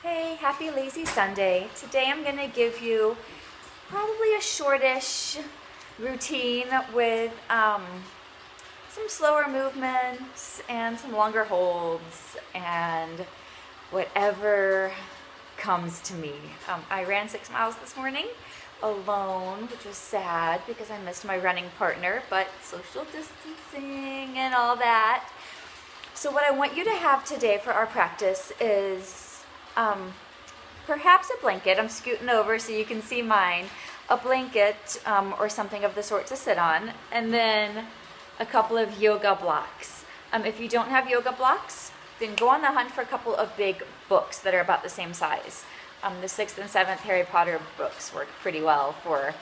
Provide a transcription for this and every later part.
Hey, happy lazy Sunday. Today I'm going to give you probably a shortish routine with some slower movements and some longer holds and whatever comes to me. I ran 6 miles this morning alone, which was sad because I missed my running partner, but social distancing and all that. So what I want you to have today for our practice is perhaps a blanket. I'm scooting over so you can see mine. A blanket or something of the sort to sit on, and then a couple of yoga blocks. If you don't have yoga blocks, then go on the hunt for a couple of big books that are about the same size. The 6th and 7th Harry Potter books work pretty well for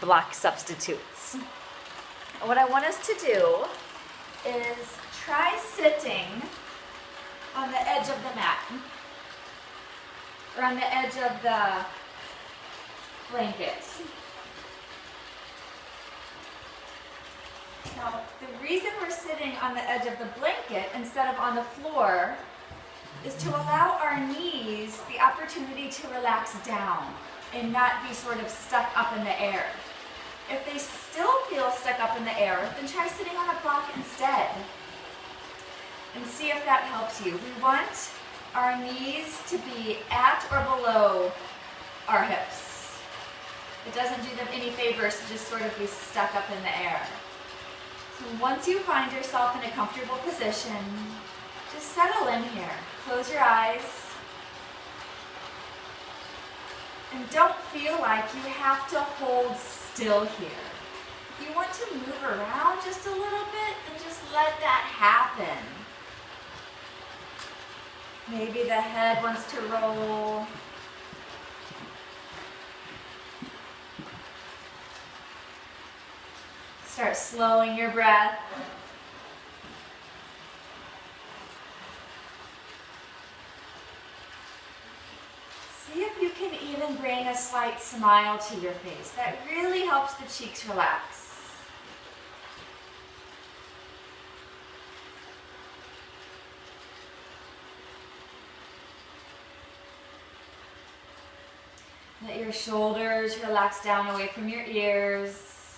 block substitutes. What I want us to do is try sitting on the edge of the mat, or on the edge of the blankets. Now, the reason we're sitting on the edge of the blanket instead of on the floor is to allow our knees the opportunity to relax down and not be sort of stuck up in the air. If they still feel stuck up in the air, then try sitting on a block instead and see if that helps you. We want our knees to be at or below our hips. It doesn't do them any favors to just sort of be stuck up in the air. So once you find yourself in a comfortable position, just settle in here. Close your eyes. And don't feel like you have to hold still here. If you want to move around just a little bit, then just let that happen. Maybe the head wants to roll. Start slowing your breath. See if you can even bring a slight smile to your face. That really helps the cheeks relax. Let your shoulders relax down away from your ears.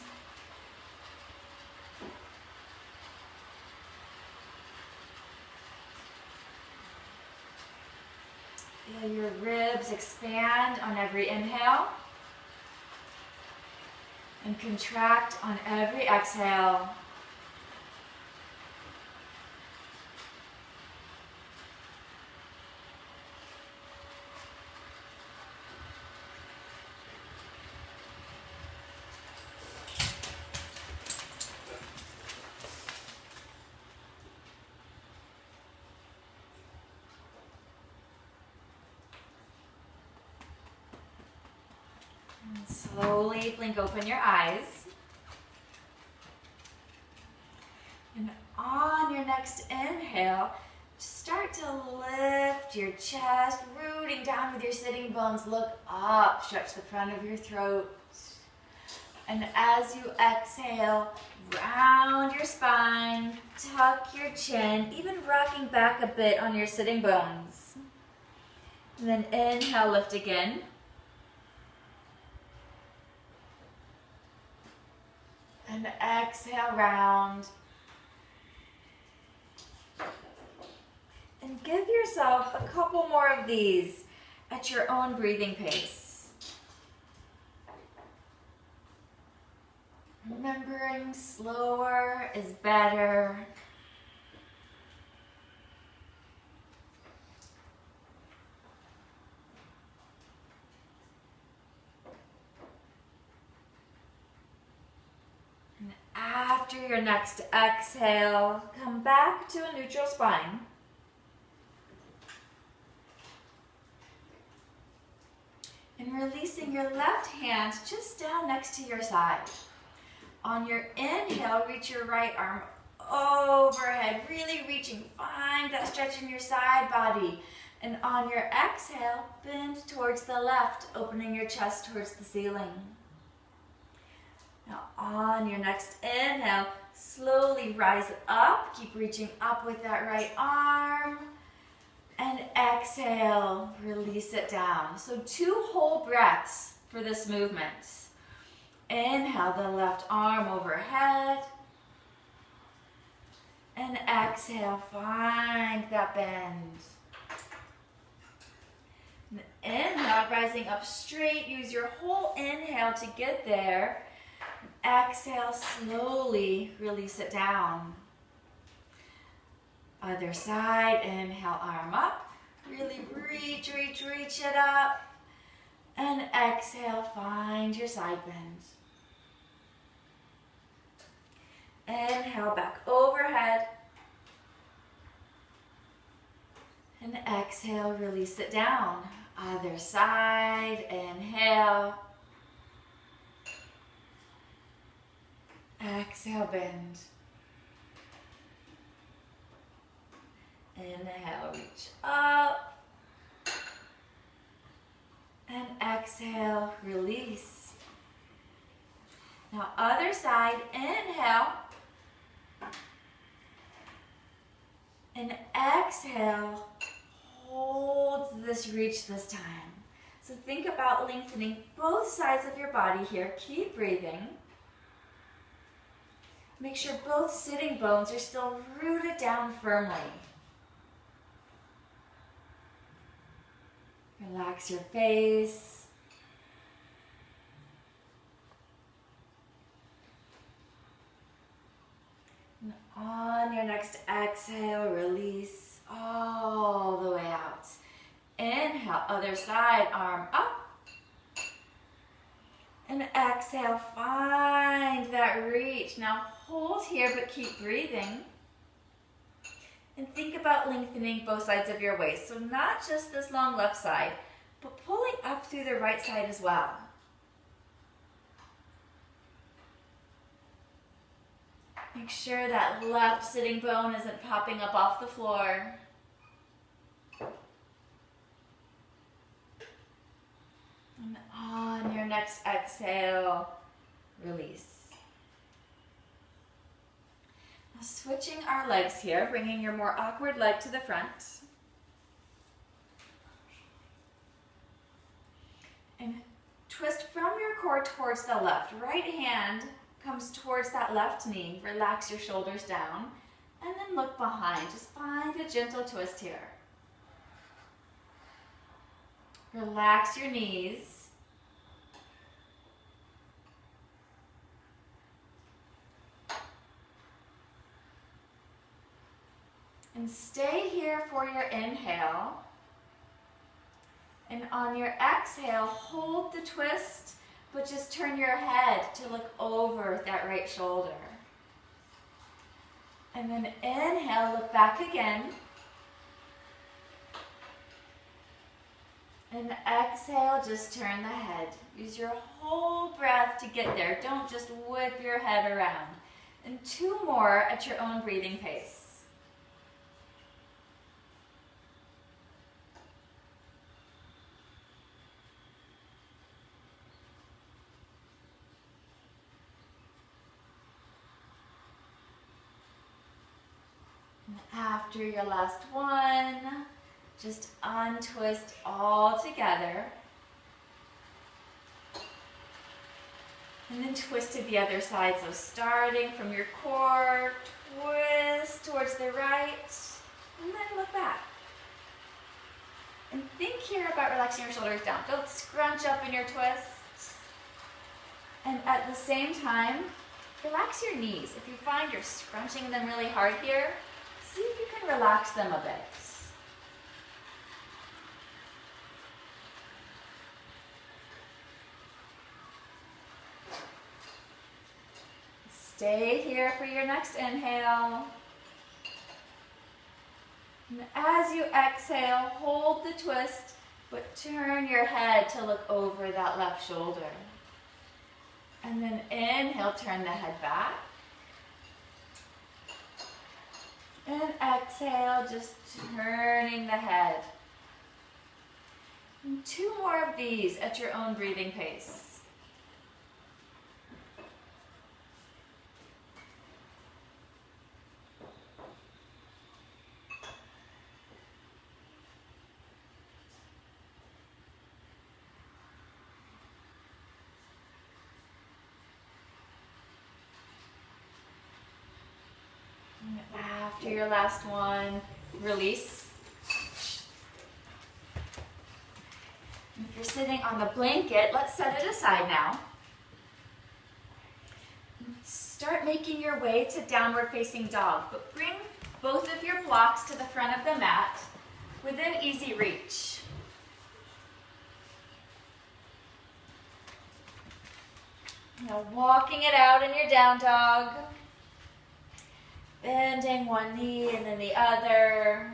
Feel your ribs expand on every inhale and contract on every exhale. And slowly blink open your eyes. And on your next inhale, start to lift your chest, rooting down with your sitting bones. Look up, stretch the front of your throat. And as you exhale, round your spine, tuck your chin, even rocking back a bit on your sitting bones. And then inhale, lift again. And exhale, round. And give yourself a couple more of these at your own breathing pace. Remembering slower is better. And after your next exhale, come back to a neutral spine. And releasing your left hand just down next to your side. On your inhale, reach your right arm overhead, really reaching, find that stretch in your side body. And on your exhale, bend towards the left, opening your chest towards the ceiling. Now on your next inhale, slowly rise up, keep reaching up with that right arm. And exhale, release it down. So 2 whole breaths for this movement. Inhale the left arm overhead. And exhale, find that bend. And inhale, rising up straight. Use your whole inhale to get there. Exhale, slowly release it down. Other side, inhale, arm up. Really reach, reach, reach it up. And exhale, find your side bend. Inhale, back overhead. And exhale, release it down. Other side, inhale. Exhale, bend. Inhale, reach up. And exhale, release. Now, other side, inhale. And exhale, hold this reach this time. So think about lengthening both sides of your body here. Keep breathing. Make sure both sitting bones are still rooted down firmly. Relax your face. And on your next exhale, release all the way out. Inhale, other side, arm up. And exhale, find that reach. Now hold here, but keep breathing. And think about lengthening both sides of your waist. So not just this long left side, but pulling up through the right side as well. Make sure that left sitting bone isn't popping up off the floor. And on your next exhale, release. Now switching our legs here, bringing your more awkward leg to the front. And twist from your core towards the left. Right hand comes towards that left knee. Relax your shoulders down. And then look behind. Just find a gentle twist here. Relax your knees. And stay here for your inhale. And on your exhale, hold the twist, but just turn your head to look over that right shoulder. And then inhale, look back again. And exhale, just turn the head. Use your whole breath to get there. Don't just whip your head around. And 2 more at your own breathing pace. And after your last one, just untwist all together. And then twist to the other side. So starting from your core, twist towards the right, and then look back. And think here about relaxing your shoulders down. Don't scrunch up in your twist. And at the same time, relax your knees. If you find you're scrunching them really hard here, see if you can relax them a bit. Stay here for your next inhale. And as you exhale, hold the twist, but turn your head to look over that left shoulder. And then inhale, turn the head back. And exhale, just turning the head. And 2 more of these at your own breathing pace. your last one. Release. If you're sitting on the blanket, let's set it aside now. Start making your way to downward facing dog, but bring both of your blocks to the front of the mat within easy reach. Now walking it out in your down dog, bending one knee and then the other.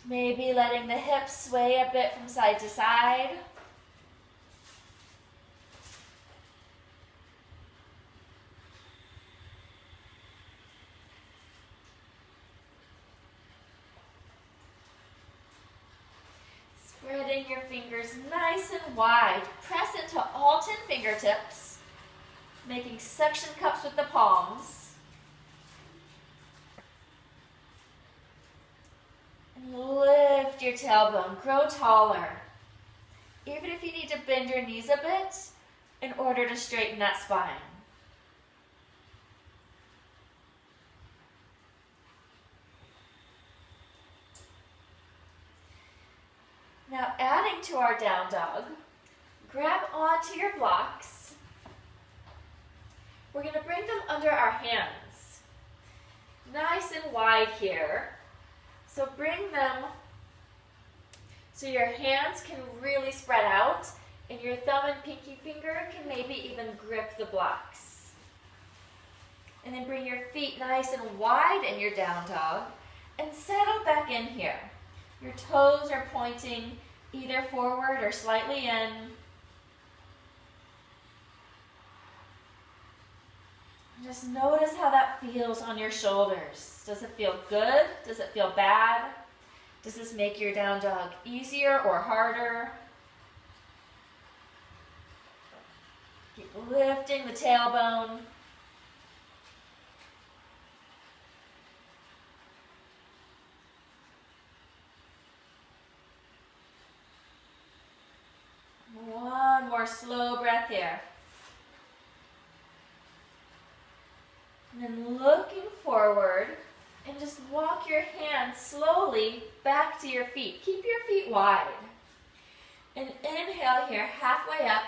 Maybe letting the hips sway a bit from side to side. Spreading your fingers nice and wide. Press into Alton fingertips, making suction cups with the palms. And lift your tailbone, grow taller. Even if you need to bend your knees a bit in order to straighten that spine. Now adding to our down dog, grab onto your blocks. We're going to bring them under our hands. Nice and wide here. So bring them so your hands can really spread out and your thumb and pinky finger can maybe even grip the blocks. And then bring your feet nice and wide in your down dog and settle back in here. Your toes are pointing either forward or slightly in. Just notice how that feels on your shoulders. Does it feel good? Does it feel bad? Does this make your down dog easier or harder? Keep lifting the tailbone. One more slow breath here. And then looking forward and just walk your hands slowly back to your feet. Keep your feet wide. And inhale here, halfway up,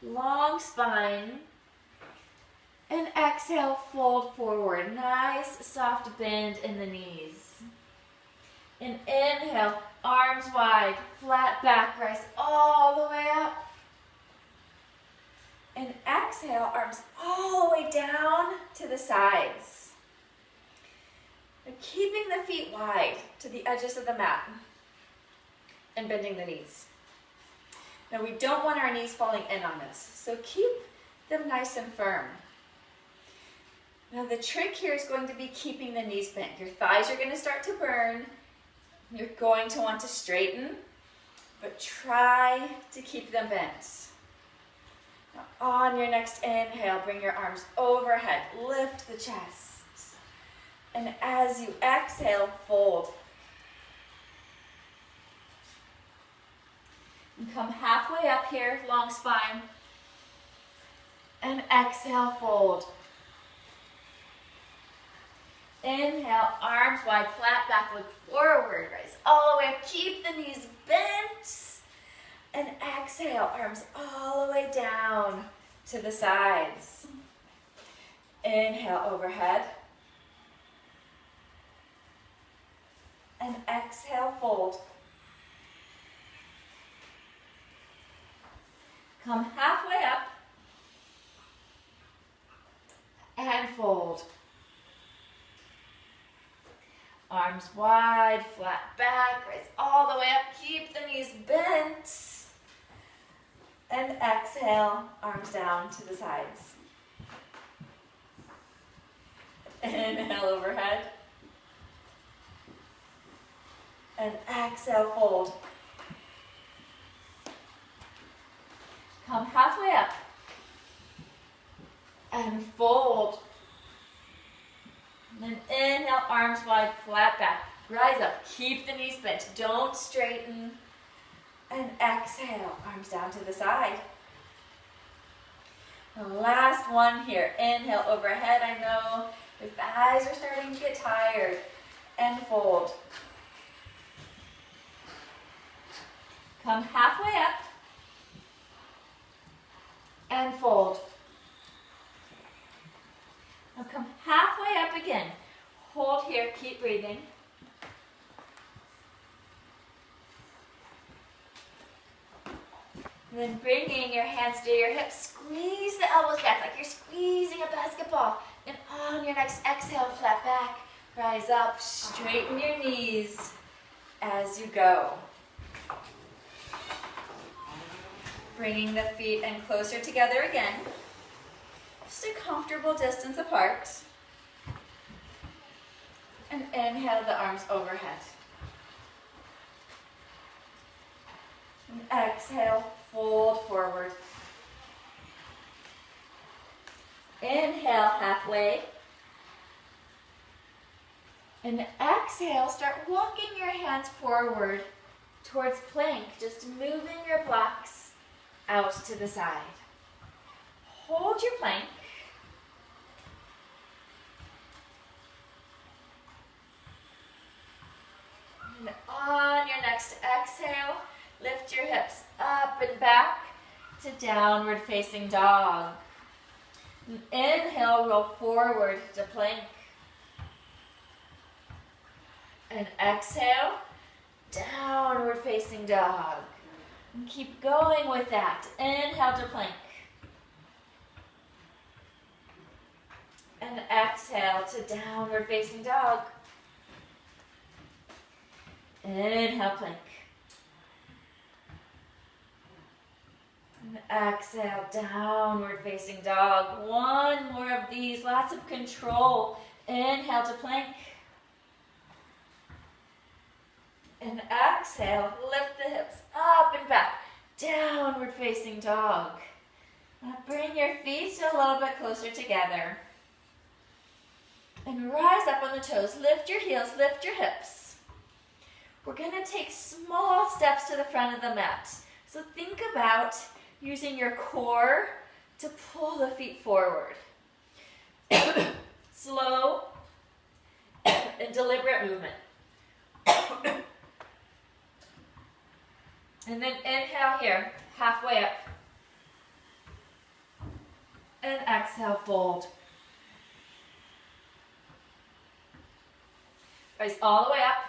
long spine. And exhale, fold forward. Nice soft bend in the knees. And inhale, arms wide, flat back, rise all the way up. And exhale, arms all the way down to the sides. And keeping the feet wide to the edges of the mat and bending the knees. Now we don't want our knees falling in on us, so keep them nice and firm. Now the trick here is going to be keeping the knees bent. Your thighs are going to start to burn. You're going to want to straighten, but try to keep them bent. Now on your next inhale, bring your arms overhead, lift the chest. And as you exhale, fold. And come halfway up here, long spine. And exhale, fold. Inhale, arms wide, flat back, look forward, rise all the way up, keep the knees bent. And exhale, arms all the way down to the sides. Inhale, overhead. And exhale, fold. Come halfway up. And fold. Arms wide, flat back, rise all the way up, keep the knees bent. And exhale, arms down to the sides. Inhale, overhead. And exhale, fold. Come halfway up. And fold. And then inhale, arms wide, flat back. Rise up, keep the knees bent, don't straighten. And exhale, arms down to the side. The last one here. Inhale, overhead. I know Your thighs are starting to get tired. And fold. Come halfway up. And fold. Now come halfway up again. Hold here, keep breathing. And then bringing your hands to your hips, squeeze the elbows back like you're squeezing a basketball. And on your next exhale, flat back, rise up, straighten your knees as you go. Bringing the feet in closer together again. Just a comfortable distance apart. And inhale the arms overhead. And exhale, fold forward. Inhale halfway. And exhale, start walking your hands forward towards plank, just moving your blocks out to the side. Hold your plank. And on your next exhale, lift your hips up and back to downward facing dog. And inhale, roll forward to plank. And exhale, downward facing dog. And keep going with that. Inhale to plank. And exhale to downward facing dog. Inhale, plank. And exhale, downward facing dog. One more of these, lots of control. Inhale to plank. And exhale, lift the hips up and back, downward facing dog. Now bring your feet a little bit closer together. And rise up on the toes, lift your heels, lift your hips. We're gonna take small steps to the front of the mat. So think about using your core to pull the feet forward. Slow and deliberate movement. And then inhale here, halfway up. And exhale, fold. Rise all the way up.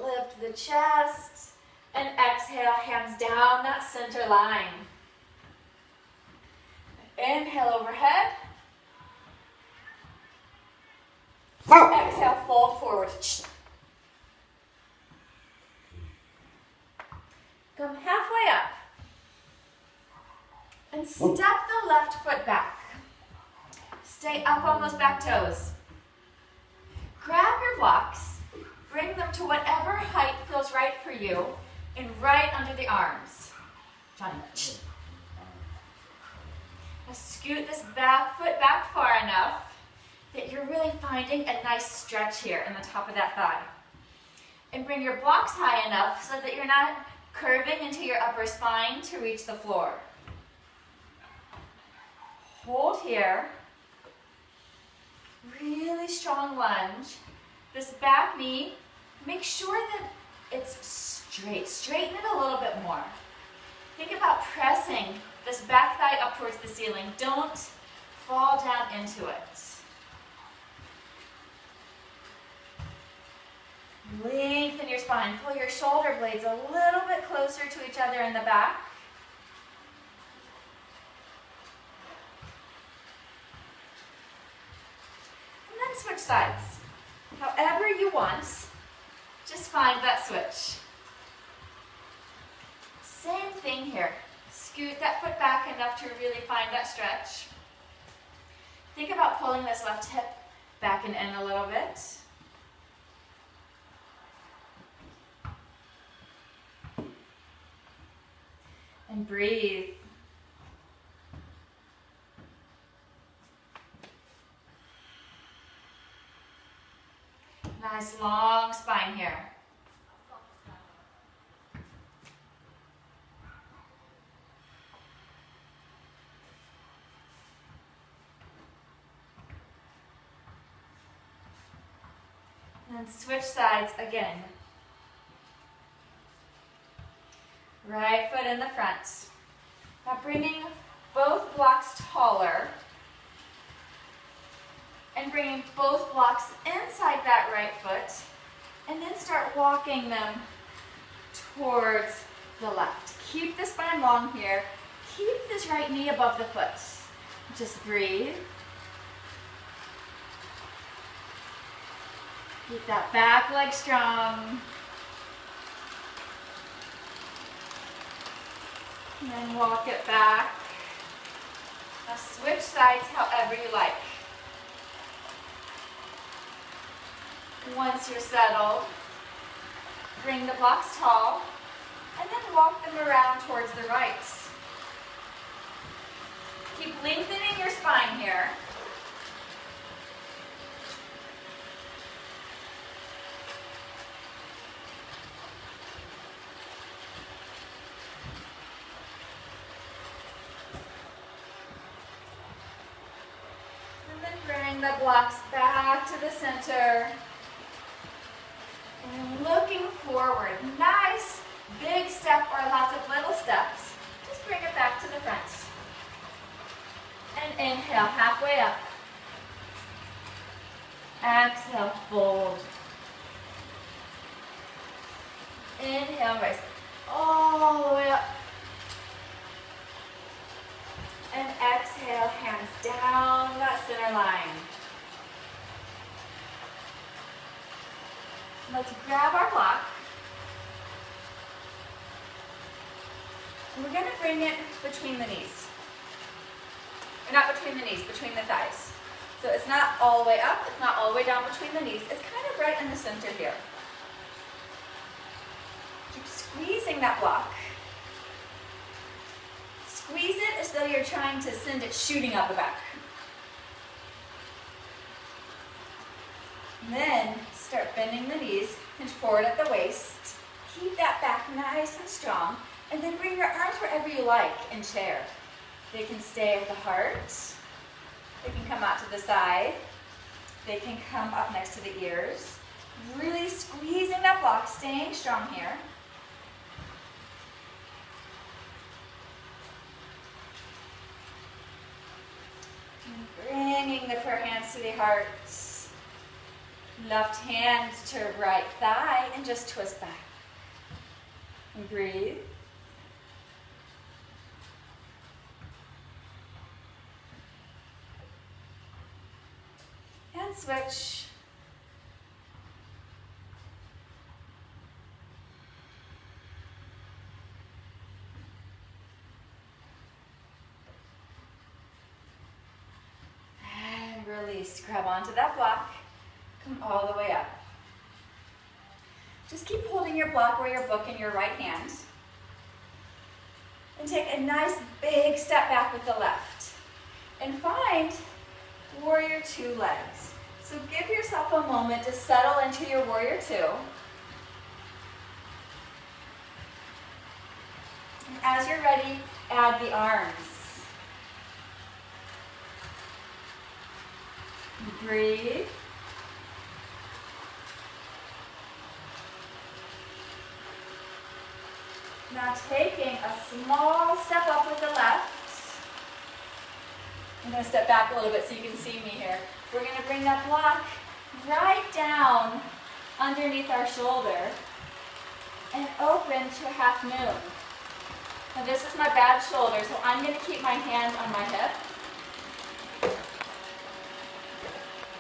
Lift the chest. And exhale, hands down that center line. Inhale overhead. Exhale, fold forward. Come halfway up. And step the left foot back. Stay up on those back toes. Grab your blocks. Bring them to whatever height feels right for you. And right under the arms. Johnny. Now scoot this back foot back far enough that you're really finding a nice stretch here in the top of that thigh. And bring your blocks high enough so that you're not curving into your upper spine to reach the floor. Hold here. Really strong lunge. This back knee, make sure that it's straight. Straighten it a little bit more. Think about pressing this back thigh up towards the ceiling. Don't fall down into it. Lengthen your spine. Pull your shoulder blades a little bit closer to each other in the back. And then switch sides. However you want, just find that switch. Same thing here. Scoot that foot back enough to really find that stretch. Think about pulling this left hip back and in a little bit. And breathe. Nice long spine here. And then switch sides again. Right foot in the front. Now bringing both blocks taller and bringing both blocks inside that right foot, and then start walking them towards the left. Keep the spine long here. Keep this right knee above the foot. Just breathe. Keep that back leg strong. And then walk it back. Now switch sides however you like. Once you're settled, bring the blocks tall, and then walk them around towards the right. Keep lengthening your spine here. And then bring the blocks back to the center. And looking forward, nice big step or lots of little steps. Just bring it back to the front. And inhale, halfway up. Exhale, fold. Inhale, raise all the way up. And exhale, hands down that center line. Let's grab our block. And we're going to bring it between the knees. Or not between the knees, between the thighs. So it's not all the way up, it's not all the way down between the knees. It's kind of right in the center here. Keep squeezing that block. Squeeze it as though you're trying to send it shooting out the back. And then start bending the knees, hinge forward at the waist. Keep that back nice and strong. And then bring your arms wherever you like in chair. They can stay at the heart. They can come out to the side. They can come up next to the ears. Really squeezing that block, staying strong here. And bringing the prayer hands to the heart. Left hand to right thigh and just twist back. And breathe. And switch. And release. Grab onto that block. Come all the way up. Just keep holding your block or your book in your right hand. And take a nice big step back with the left. And find warrior two legs. So give yourself a moment to settle into your warrior two. And as you're ready, add the arms. Breathe. Now taking a small step up with the left. I'm going to step back a little bit so you can see me here. We're going to bring that block right down underneath our shoulder and open to half moon. Now this is my bad shoulder, so I'm going to keep my hand on my hip.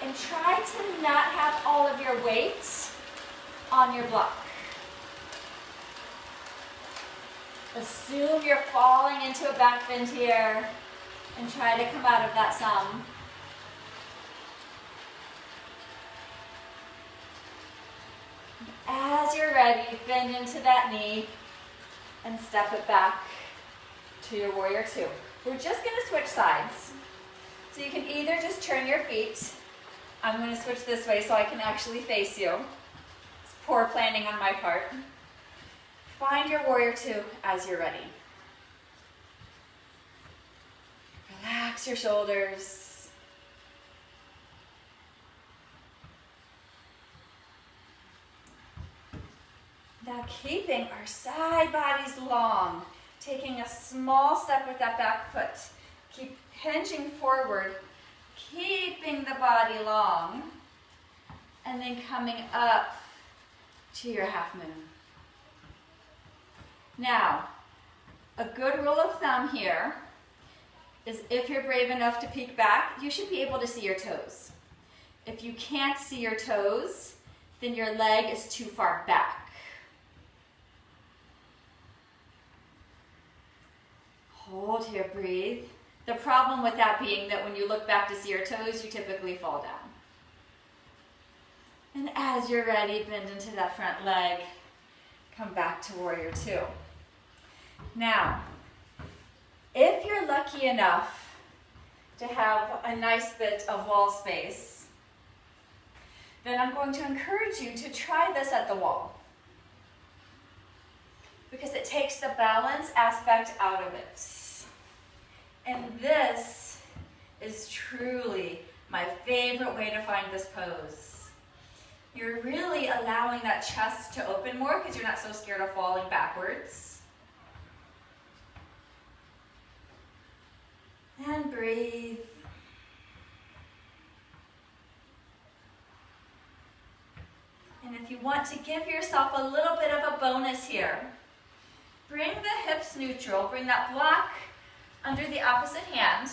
And try to not have all of your weight on your block. Assume you're falling into a back bend here and try to come out of that some. As you're ready, bend into that knee and step it back to your warrior two. We're just going to switch sides. So you can either just turn your feet. I'm going to switch this way so I can actually face you. It's poor planning on my part. Find your warrior two as you're ready. Relax your shoulders. Now keeping our side bodies long, taking a small step with that back foot. Keep hinging forward, keeping the body long, and then coming up to your half moon. Now, a good rule of thumb here is if you're brave enough to peek back, you should be able to see your toes. If you can't see your toes, then your leg is too far back. Hold here, breathe. The problem with that being that when you look back to see your toes, you typically fall down. And as you're ready, bend into that front leg. Come back to warrior two. Now, if you're lucky enough to have a nice bit of wall space, then I'm going to encourage you to try this at the wall, because it takes the balance aspect out of it. And this is truly my favorite way to find this pose. You're really allowing that chest to open more because you're not so scared of falling backwards. And breathe. And if you want to give yourself a little bit of a bonus here, bring the hips neutral, bring that block under the opposite hand.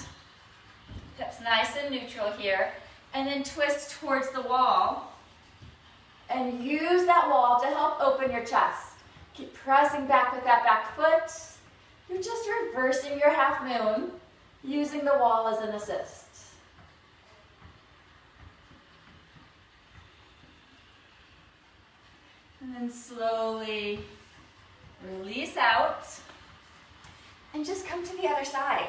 Hips nice and neutral here. And then twist towards the wall. And use that wall to help open your chest. Keep pressing back with that back foot. You're just reversing your half moon, using the wall as an assist. And then slowly release out. And just come to the other side.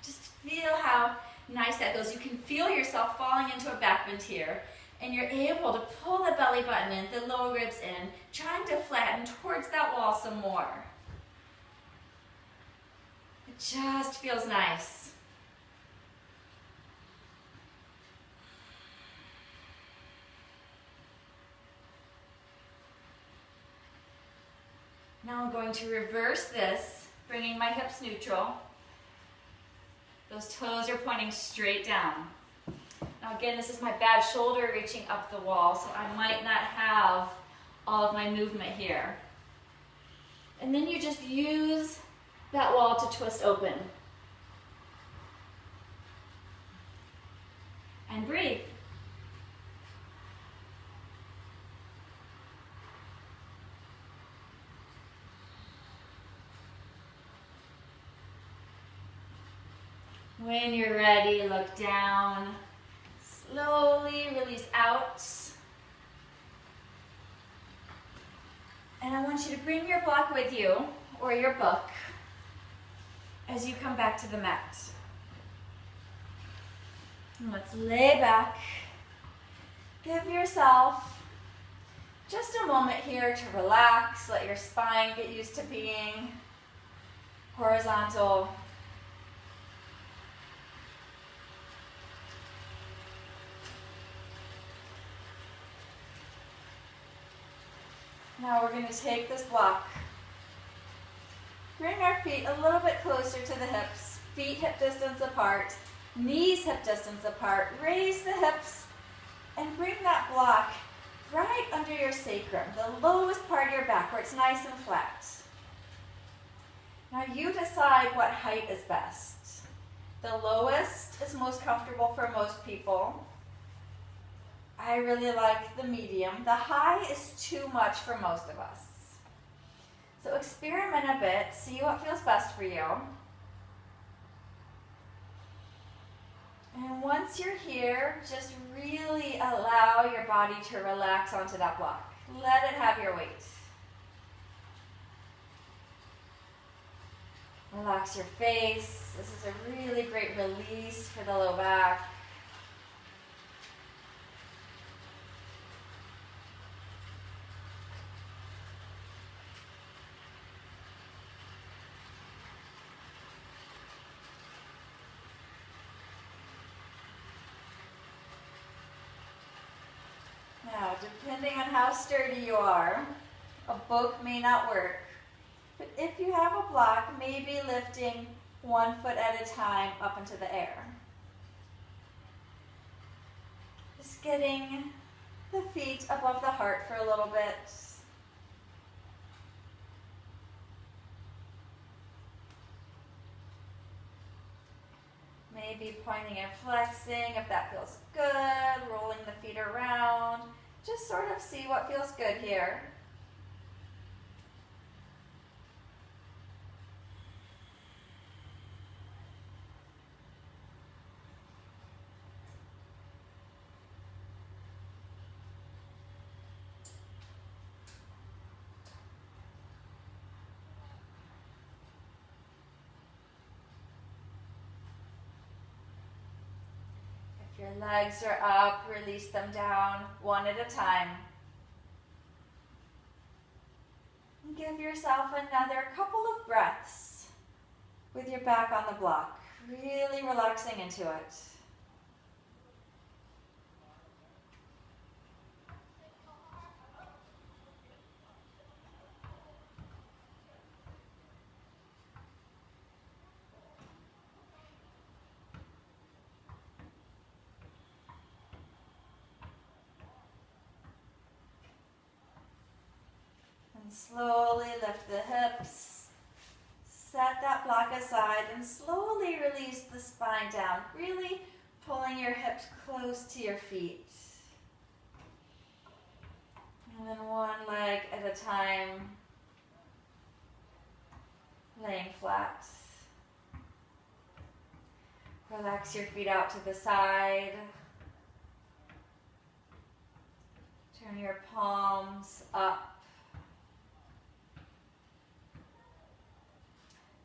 Just feel how nice that goes. You can feel yourself falling into a back bend here, and you're able to pull the belly button in, the lower ribs in, trying to flatten towards that wall some more. It just feels nice. Now I'm going to reverse this, bringing my hips neutral. Those toes are pointing straight down. Now again, this is my bad shoulder reaching up the wall, so I might not have all of my movement here. And then you just use that wall to twist open. And breathe. When you're ready, look down. Slowly release out. And I want you to bring your block with you, or your book, as you come back to the mat. And let's lay back. Give yourself just a moment here to relax. Let your spine get used to being horizontal. Now we're going to take this block, bring our feet a little bit closer to the hips, feet hip distance apart, knees hip distance apart, raise the hips, and bring that block right under your sacrum, the lowest part of your back where it's nice and flat. Now you decide what height is best. The lowest is most comfortable for most people. I really like the medium. The high is too much for most of us. So experiment a bit, see what feels best for you. And once you're here, just really allow your body to relax onto that block. Let it have your weight. Relax your face. This is a really great release for the low back. depending on how sturdy you are, a book may not work. But if you have a block, maybe lifting 1 foot at a time up into the air. Just getting the feet above the heart for a little bit. Maybe pointing and flexing if that feels good, rolling the feet around. Just sort of see what feels good here. If your legs are up, release them down one at a time. And give yourself another couple of breaths with your back on the block, really relaxing into it. And slowly lift the hips, set that block aside, and slowly release the spine down, really pulling your hips close to your feet. And then one leg at a time, laying flat. Relax your feet out to the side. Turn your palms up.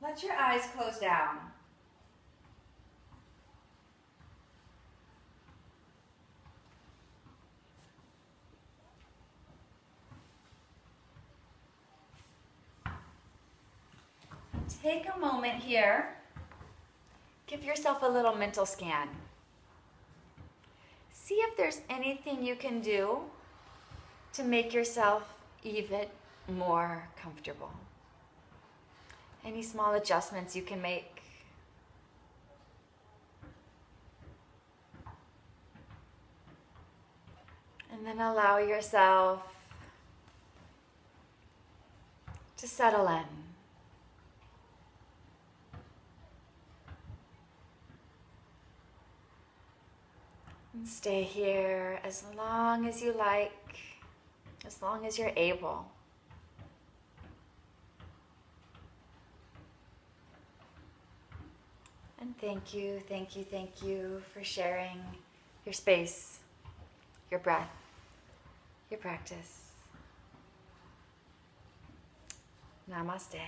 Let your eyes close down. Take a moment here. Give yourself a little mental scan. See if there's anything you can do to make yourself even more comfortable. Any small adjustments you can make. And then allow yourself to settle in. And stay here as long as you like, as long as you're able. And thank you for sharing your space, your breath, your practice. Namaste.